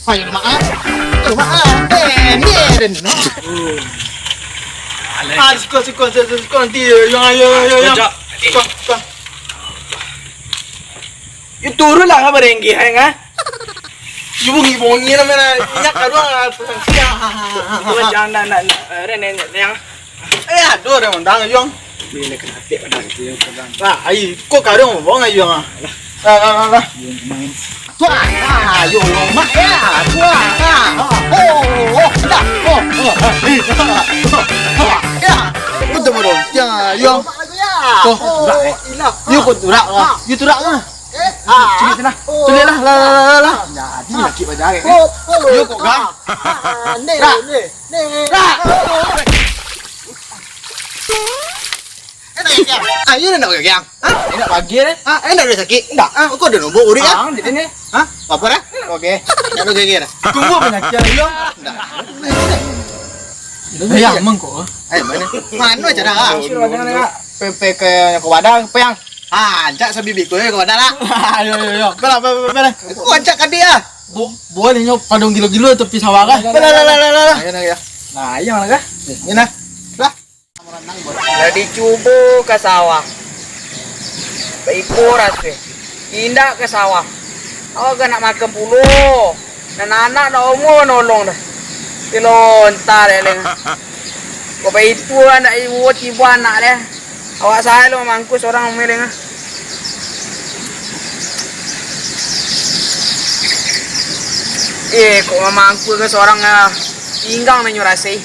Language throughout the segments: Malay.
Ay, rumah. Rumah. Ni no. Sikon nanti yang. Sikon. Yung turo lang ha, barengge, ha? Ibong na mana. Ingat karuang. Tuwa dyan na, yang. Eh, aduh, dah undang yung. Bila ka natin, Ay, kok karuang mo nga yung. Lah. Tua, yung mak ya. Tua. Ya. Betul betul. Ya, yung. Tuh, you pun turak ah. You turak ah. Cili sana. Cili lah. Jadi laki baca ke. You kok gang. Ni. You nak pakai gang? Enak pagi ni. Enak ada sakit? Tak. Kau ada nombor urik ah? Di sini. Apa dah? Okey. Nak pakai gang? Tunggu penyakit you. Yang mengko. Mana? Mana cara ah? Suruh jangan nak. Pepe ke Badang, peyang. Ajak sa bibi ko kau dah lah. Yo. Bala. Kau ajak ka dia. Boleh nyo padong gilo-gilo tepi sawah kah? Bala. Nah, iya mana kah? Ini nah. Lah. Lagi cubu ke sawah. Baikuras ke. Indah ke sawah. Awak nak makan puluh. Dan anak dah umur nolong dah. Kilontar eleng. Kau itu anak ibu cibu anak deh. Awak saya lo mangkus orang meleng ah. Kok mamangku ke seorang pinggang menyurasi.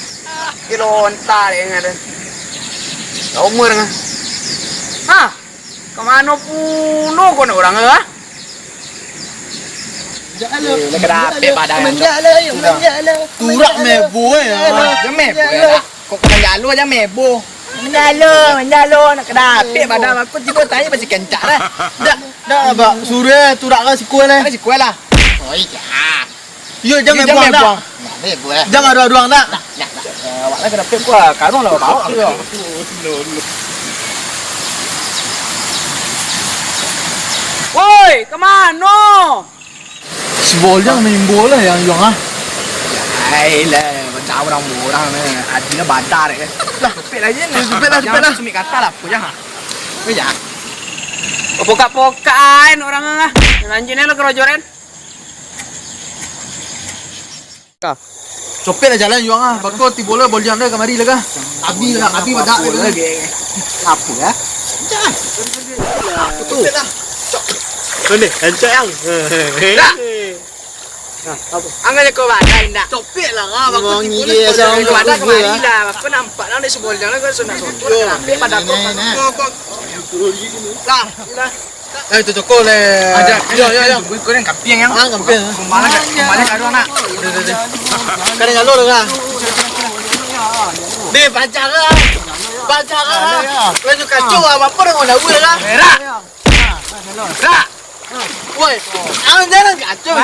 Kilontar yang ada. Umur ngah. Hah? Kemana puno kau orang ah? Nak dapat Badang. Menjala. Turak mebo ya. Jangan mebo ya. Kok kena jalu aja mebo. Menjalo nak kedapit Badang aku tiba tanya masih kencak dah. Dah ba sure turak ka sikoi Mana si kuih lah. Oh iya. Yo jangan Jangan buang dah. buang. Mebo ya. Jangan ada-ada dah. Awak nak kedapit gua, karung lah bawa tu. Woi, kemana? Sebol jangan main bola yang yung ah. Ailah, macam orang ni. Adilah badar ke. Lah, cepet aja ni. Cepet lah. Sumi kata lah, aku jangan. Ya. Pokak-pokakan orang ah. Lanjutnya lo kerojoran. Cepet lah jalan yung ah. Bakal ti bola bol jangan kemari lah kah. Abi badak lagi. Apa ya? Jangan. Cepet lah. Ni, encik yang. Angkat kau badai ndak? Cepet lah ah. Bakal ti bola Kau jangan badai kemari lah. Aku nampak lah ni sebol jangan kau sudah sotor. Nampak pada kau. Lah. Itu cokol le. Yo. Kau yang kapiang yang. Kapiang. Kemana kau anak? Kadang galur kah? Ni baca kah? Baca kah? Lepas kacau apa orang nak buat kah? Ra. Woi, jangan kacau.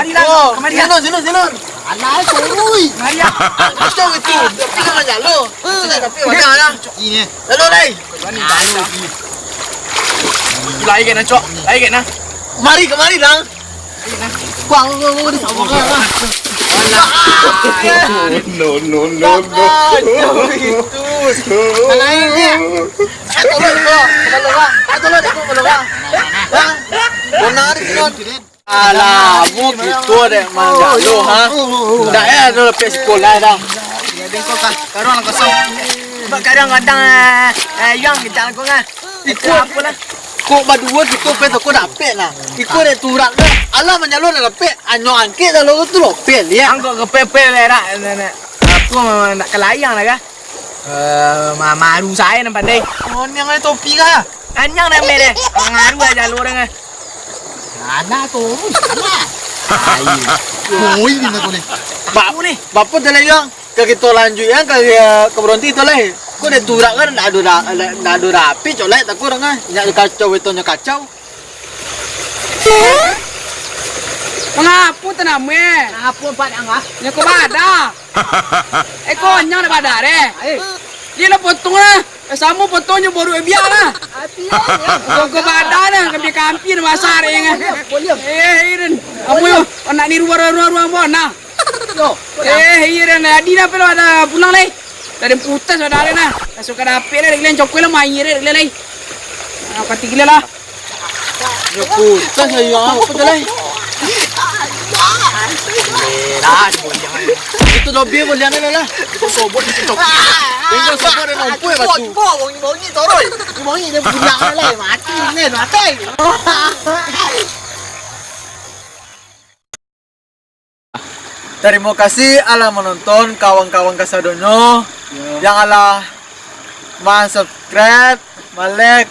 Kemari. Sino. Anak soroi. Mari. Kacau itu. Tapi kan jalur. Tapi macam mana? Ini. Jalur ni. Lagi kan cok. Lagi kan. Kemari lang. Kuang di sawah kah? No. Itu. Alain dia. Tolong kah? Benar kan? Alah, mu gitu deh manjalo ha. Dah ya dah lepas sekolah dah. Jadi kau karung kosong. Kadang-kadang yang kita kau ngah. Itu apa lah? Kok berdua gitu peto kok dapet lah. Ikut deh turak dah. Alah manjalo dah dapet. Anyo angke dah lo tu lopet dia. Angkut ke pepe lerak. Aku nak kelayang lah kah? Maru saya nampak deh. Oh, ni yang ada topi kah? Anyang dah mere. Ngaru aja lu orang. Anak tu. Anak. Oh, ini nak ni. Bapu ni. Bapak dah yang ke kita lanjut yang ke berhenti tu lah. Kau dah turak kan nak ada rapi colek tak kurang ah. Nak kacau itu nya kacau. Mengapa tu nama? Apa padang ah? Nya ko bada. Ko anyang dah bada re. Dia lah potong lah. Sama potongnya baru biar lah. Kau badan lah. Kami kampi dah basar yang. Iren. Kamu yo nak ni ruang mana? iya dah. Adi dah pelo ada pulang leh. Dari putas ada na. Masuk ke dapur dah gila cokol lah main dah gila leh. Kati gila lah. Ya putas saya apa dah leh. Dah, boleh jangan. Itu lebih boleh lah. Itu sobot itu cok. Tengok siapa ada mampu ya batu. Bongi toroi. Ini dia pulang lah mati ni mati. Terima kasih ala menonton kawan-kawan Kasadonyo. Janganlah subscribe, like,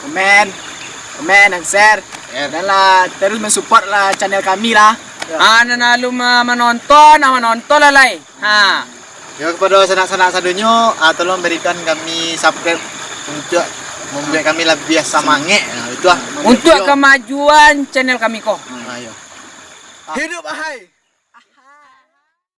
Komen dan share. Dan lah terus mensupport lah channel kami lah. Nanalo menonton lah leh. Ha. Ya kepada sanak-sanak Sadonyo, tolong berikan kami subscribe untuk membuat kami lebih semangat. Itu lah. Untuk kemajuan channel kami ko. Ayo. Hidup ahai.